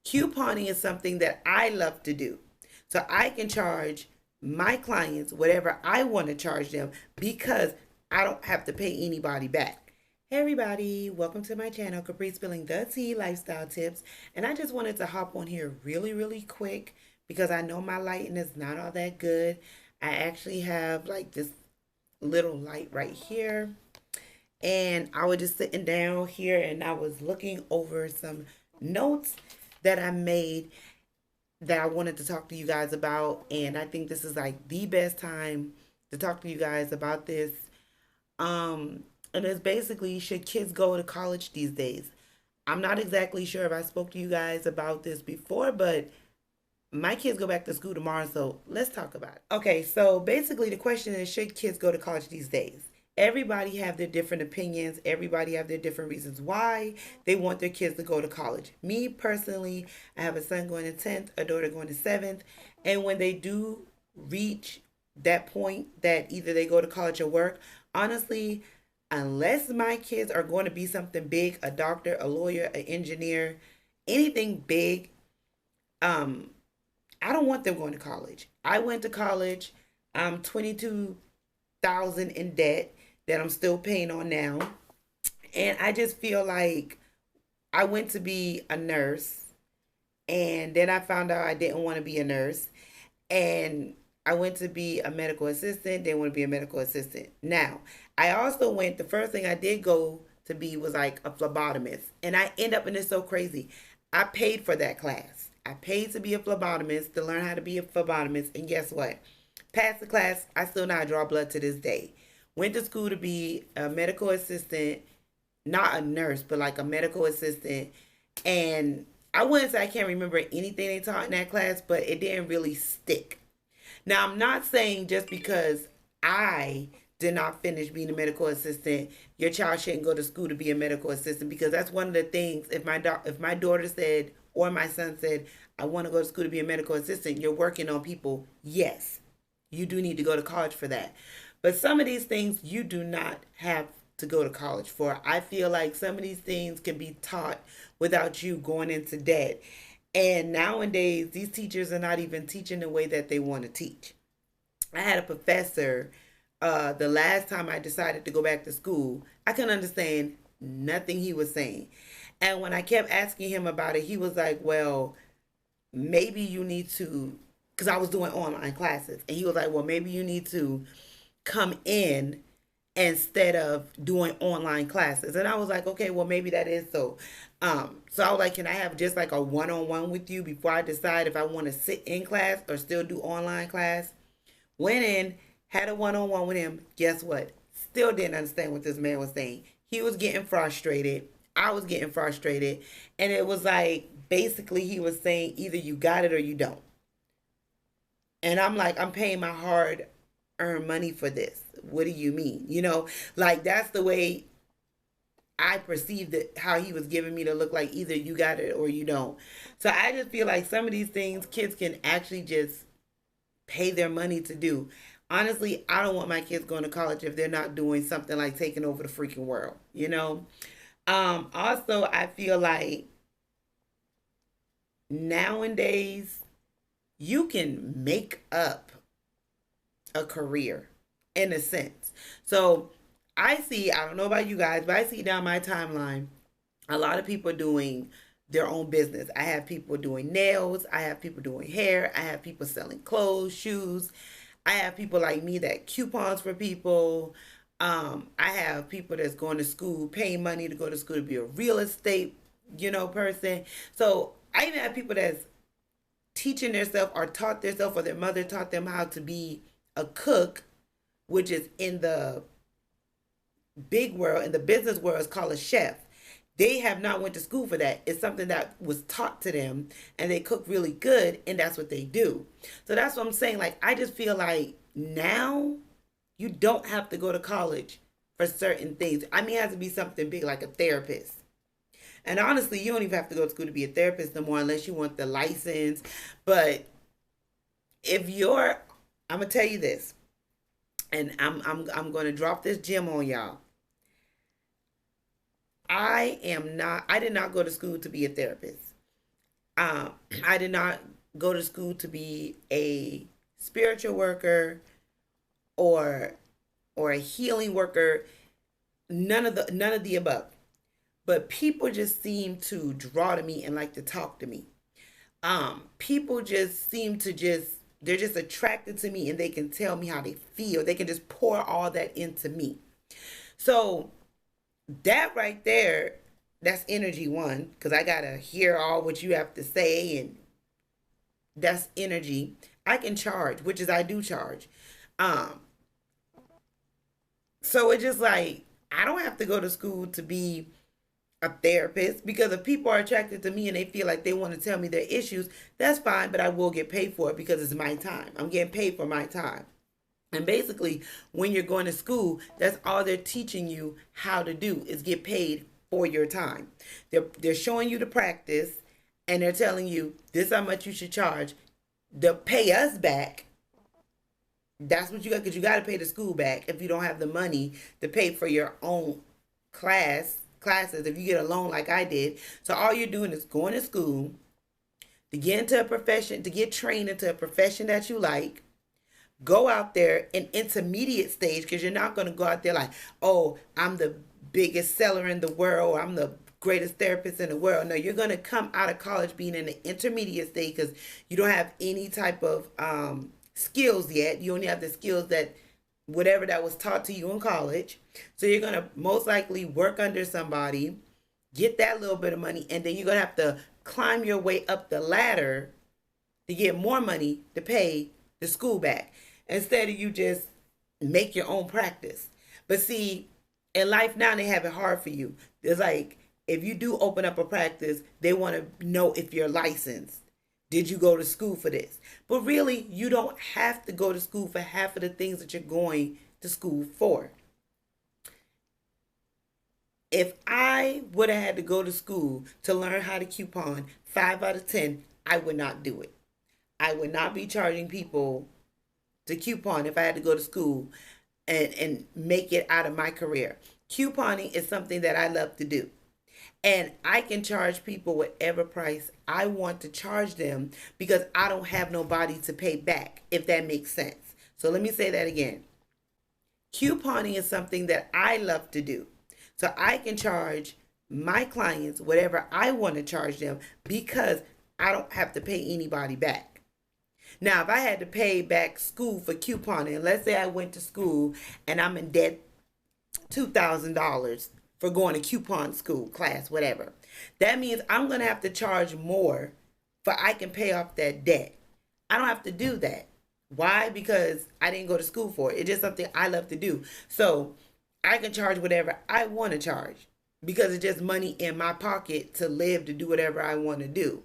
Couponing is something that I love to do. So I can charge my clients whatever I want to charge them because I don't have to pay anybody back. Hey everybody, welcome to my channel, Capri Spilling the Tea Lifestyle Tips. And I just wanted to hop on here really quick because I know my lighting is not all that good. I actually have like this little light right here. And I was just sitting down here and I was looking over some notes that I made that I wanted to talk to you guys about. And I think this is like the best time to talk to you guys about this. And it's basically, should kids go to college these days? I'm not exactly sure if I spoke to you guys about this before, but my kids go back to school tomorrow, so let's talk about it. Okay, so basically the question is, should kids go to college these days? Everybody have their different opinions. Everybody have their different reasons why they want their kids to go to college. Me personally, I have a son going to 10th, a daughter going to 7th, and when they do reach that point that either they go to college or work, honestly, unless my kids are going to be something big, a doctor, a lawyer, an engineer, anything big, um, I don't want them going to college. I went to college. I'm 22,000 in debt that I'm still paying on now. And I just feel like I went to be a nurse and then I found out I didn't want to be a nurse. And I went to be a medical assistant, didn't want to be a medical assistant. Now, I also went, the first thing I did go to be was like a phlebotomist. And I end up in this so crazy. I paid for that class. I paid to be a phlebotomist, to learn how to be a phlebotomist. And guess what? Passed the class. I still not draw blood to this day. Went to school to be a medical assistant, not a nurse, but like a medical assistant. And I wouldn't say I can't remember anything they taught in that class, but it didn't really stick. Now, I'm not saying just because I did not finish being a medical assistant, your child shouldn't go to school to be a medical assistant, because that's one of the things. If my daughter said or my son said, I want to go to school to be a medical assistant, you're working on people. Yes, you do need to go to college for that. But some of these things you do not have to go to college for. I feel like some of these things can be taught without you going into debt. And nowadays, these teachers are not even teaching the way that they want to teach. I had a professor, the last time I decided to go back to school, I couldn't understand nothing he was saying. And when I kept asking him about it, he was like, well, maybe you need to, because I was doing online classes. And he was like, well, maybe you need to come in instead of doing online classes. And I was like, okay, well, maybe that is so. So I was like, can I have just like a one-on-one with you before I decide if I want to sit in class or still do online class? Went in, had a one-on-one with him. Guess what? Still didn't understand what this man was saying. He was getting frustrated. I was getting frustrated. And it was like, basically he was saying either you got it or you don't. And I'm like, I'm paying my hard earned money for this. What do you mean? Like that's the way I perceived it, how he was giving me to look, like either you got it or you don't. So I just feel like some of these things kids can actually just pay their money to do. Honestly, I don't want my kids going to college if they're not doing something like taking over the freaking world. Also, I feel like nowadays you can make up a career in a sense. So I don't know about you guys, but I see down my timeline, a lot of people doing their own business. I have people doing nails. I have people doing hair. I have people selling clothes, shoes. I have people like me that coupons for people. I have people that's going to school, paying money to go to school to be a real estate, person. So I even have people that's teaching themselves or taught themselves or their mother taught them how to be a cook, which is in the big world, in the business world, is called a chef. They have not went to school for that. It's something that was taught to them and they cook really good and that's what they do. So that's what I'm saying. Like, I just feel like now you don't have to go to college for certain things. I mean, it has to be something big like a therapist. And honestly, you don't even have to go to school to be a therapist no more unless you want the license. But if you're, I'm gonna tell you this, and I'm gonna drop this gem on y'all. I did not go to school to be a therapist. I did not go to school to be a spiritual worker or a healing worker. None of the above. But people just seem to draw to me and like to talk to me. People just seem to they're just attracted to me, and they can tell me how they feel. They can just pour all that into me. So that right there, that's energy one, because I gotta hear all what you have to say, and that's energy. I can charge, which is I do charge. Um, so it's just like I don't have to go to school to be a therapist, because if people are attracted to me and they feel like they want to tell me their issues, that's fine, but I will get paid for it because it's my time. I'm getting paid for my time. And basically, when you're going to school, that's all they're teaching you how to do is get paid for your time. They're showing you the practice, and they're telling you this is how much you should charge. They'll pay us back. That's what you got, because you got to pay the school back if you don't have the money to pay for your own classes. If you get a loan like I did, so all you're doing is going to school to get into a profession, to get trained into a profession that you like. Go out there in intermediate stage, because you're not going to go out there like, oh, I'm the biggest seller in the world, I'm the greatest therapist in the world. No, you're going to come out of college being in the intermediate stage, because you don't have any type of skills yet. You only have the skills that whatever that was taught to you in college. So you're going to most likely work under somebody, get that little bit of money, and then you're going to have to climb your way up the ladder to get more money to pay the school back, instead of you just make your own practice. But see, in life now, they have it hard for you. It's like, if you do open up a practice, they want to know if you're licensed. Did you go to school for this? But really, you don't have to go to school for half of the things that you're going to school for. If I would have had to go to school to learn how to coupon 5 out of 10, I would not do it. I would not be charging people to coupon if I had to go to school and make it out of my career. Couponing is something that I love to do. And I can charge people whatever price I want to charge them, because I don't have nobody to pay back, if that makes sense. So let me say that again. Couponing is something that I love to do. So I can charge my clients whatever I want to charge them, because I don't have to pay anybody back. Now, if I had to pay back school for couponing, let's say I went to school and I'm in debt $2,000 for going to coupon school, class, whatever. That means I'm going to have to charge more for I can pay off that debt. I don't have to do that. Why? Because I didn't go to school for it. It's just something I love to do. So I can charge whatever I want to charge, because it's just money in my pocket to live, to do whatever I want to do.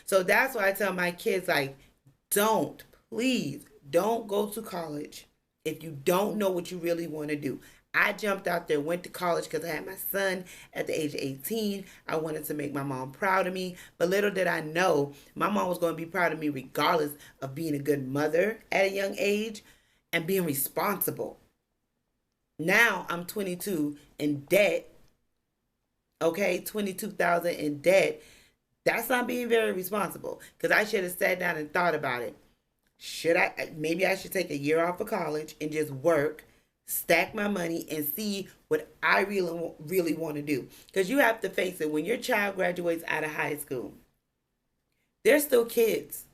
So that's why I tell my kids, like, please don't go to college if you don't know what you really want to do. I jumped out there, went to college because I had my son at the age of 18. I wanted to make my mom proud of me. But little did I know, my mom was going to be proud of me regardless of being a good mother at a young age and being responsible. Now I'm 22 in debt. Okay, 22,000 in debt. That's not being very responsible, because I should have sat down and thought about it. Maybe I should take a year off of college and just work, stack my money, and see what I really want to do. Because you have to face it, when your child graduates out of high school, they're still kids.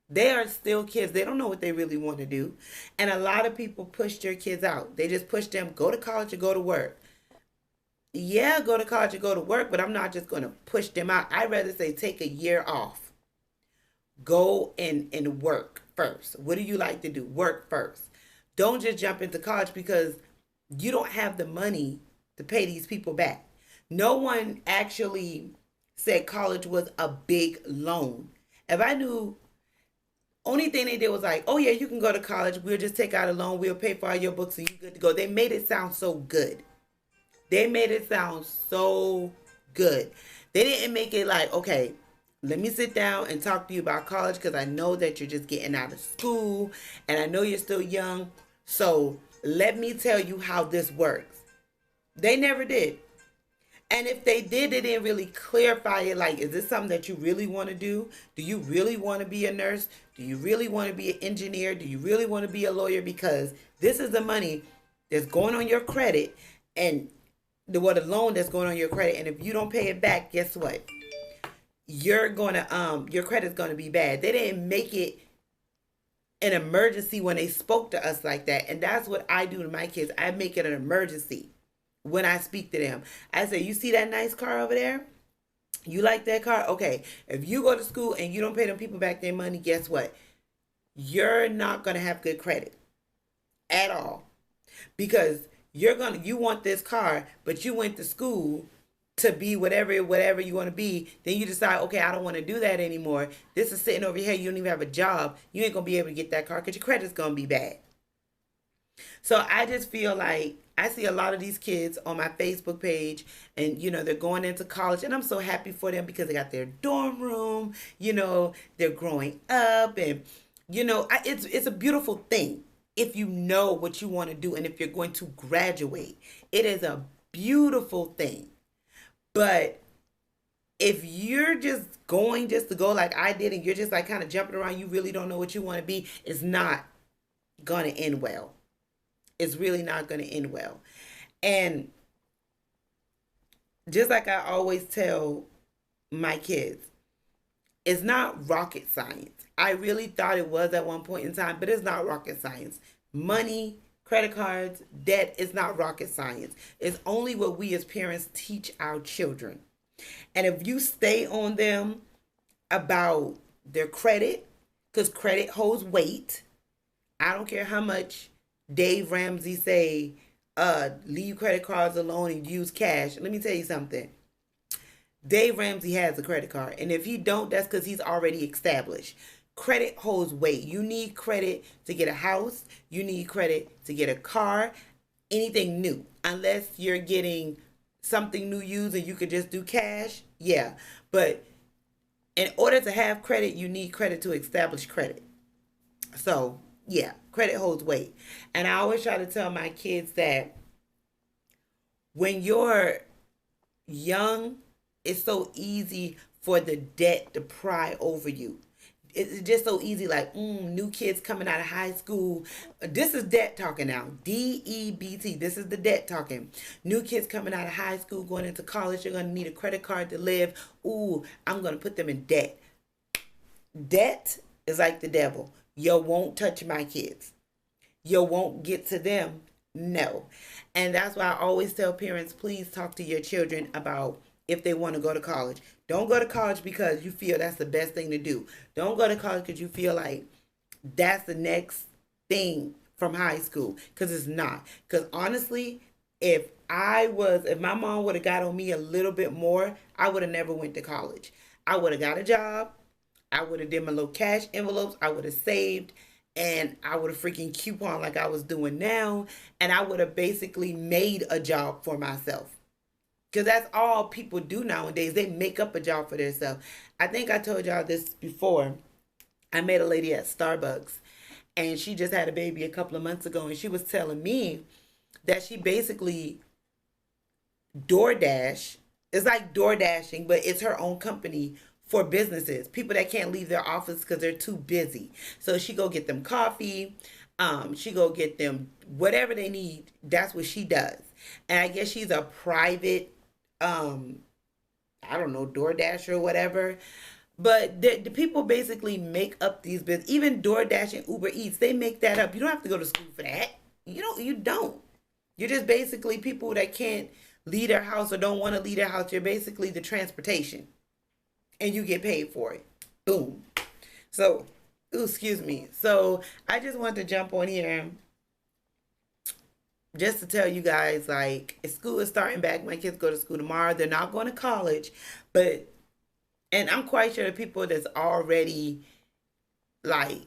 They are still kids. They don't know what they really want to do. And a lot of people push their kids out. They just push them, go to college or go to work. Yeah, go to college or go to work, but I'm not just going to push them out. I'd rather say take a year off. Go and work first. What do you like to do? Work first. Don't just jump into college, because you don't have the money to pay these people back. No one actually said college was a big loan. If I knew, only thing they did was like, oh yeah, you can go to college. We'll just take out a loan. We'll pay for all your books and you're good to go. They made it sound so good. They made it sound so good. They didn't make it like, okay, let me sit down and talk to you about college, because I know that you're just getting out of school and I know you're still young. So let me tell you how this works. They never did. And if they did, they didn't really clarify it. Like, is this something that you really want to do? Do you really want to be a nurse? Do you really want to be an engineer? Do you really want to be a lawyer? Because this is the money that's going on your credit, and the loan that's going on your credit. And if you don't pay it back, guess what? You're gonna your credit's gonna be bad. They didn't make it an emergency when they spoke to us like that, and that's what I do to my kids. I make it an emergency when I speak to them. I say, you see that nice car over there? You like that car? Okay. If you go to school and you don't pay them people back their money, guess what? You're not going to have good credit at all. Because you want this car, but you went to school to be whatever you want to be. Then you decide, okay, I don't want to do that anymore. This is sitting over here. You don't even have a job. You ain't going to be able to get that car because your credit's going to be bad. So I just feel like I see a lot of these kids on my Facebook page, and they're going into college, and I'm so happy for them because they got their dorm room, they're growing up, and it's a beautiful thing if you know what you want to do and if you're going to graduate. It is a beautiful thing. But if you're just going just to go like I did, and you're just like kind of jumping around, you really don't know what you want to be, it's not going to end well. It's really not going to end well. And just like I always tell my kids, it's not rocket science. I really thought it was at one point in time, but it's not rocket science. Money, credit cards, debt is not rocket science. It's only what we as parents teach our children. And if you stay on them about their credit, because credit holds weight, I don't care how much Dave Ramsey say, leave credit cards alone and use cash. Let me tell you something. Dave Ramsey has a credit card, and if he don't, that's because he's already established. Credit holds weight. You need credit to get a house. You need credit to get a car. Anything new, unless you're getting something new used and you could just do cash. Yeah, but in order to have credit, you need credit to establish credit. So yeah, credit holds weight. And I always try to tell my kids that when you're young, it's so easy for the debt to pry over you. It's just so easy, like, new kids coming out of high school. This is debt talking now. DEBT. This is the debt talking. New kids coming out of high school, going into college, they're going to need a credit card to live. Ooh, I'm going to put them in debt. Debt is like the devil. You won't touch my kids. You won't get to them. No. And that's why I always tell parents, please talk to your children about if they want to go to college. Don't go to college because you feel that's the best thing to do. Don't go to college because you feel like that's the next thing from high school, because it's not. Because honestly, if my mom would have got on me a little bit more, I would have never went to college. I would have got a job. I would have did my little cash envelopes. I would have saved, and I would have freaking coupon like I was doing now. And I would have basically made a job for myself. Because that's all people do nowadays. They make up a job for themselves. I think I told y'all this before. I met a lady at Starbucks, and she just had a baby a couple of months ago, and she was telling me that she basically DoorDash. It's like DoorDashing, but it's her own company for businesses. People that can't leave their office because they're too busy. So she go get them coffee. She go get them whatever they need. That's what she does. And I guess she's a private I don't know, DoorDash or whatever. But the people basically make up these business. Even DoorDash and Uber Eats, they make that up. You don't have to go to school for that. You don't. You're just basically people that can't leave their house or don't want to leave their house. You're basically the transportation. And you get paid for it. Boom. So, excuse me. So I just wanted to jump on here just to tell you guys, like, school is starting back. My kids go to school tomorrow. They're not going to college, and I'm quite sure the people that's already, like,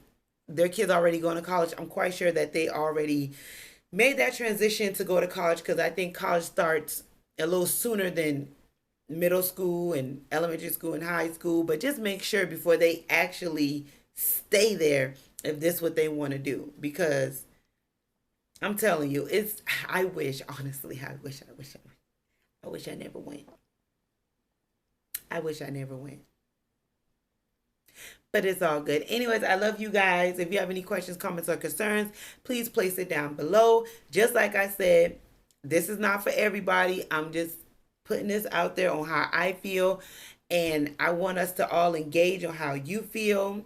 their kids already going to college, I'm quite sure that they already made that transition to go to college, because I think college starts a little sooner than middle school and elementary school and high school. But just make sure before they actually stay there if this is what they want to do, because I'm telling you, I wish. I wish I never went. I wish I never went. But it's all good. Anyways, I love you guys. If you have any questions, comments, or concerns, please place it down below. Just like I said, this is not for everybody. I'm just putting this out there on how I feel. And I want us to all engage on how you feel.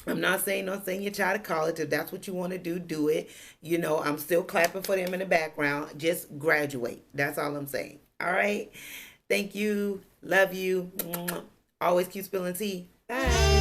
I'm not saying don't send your child to college. If that's what you want to do, do it. You know, I'm still clapping for them in the background. Just graduate. That's all I'm saying. All right. Thank you. Love you. Always keep spilling tea. Bye.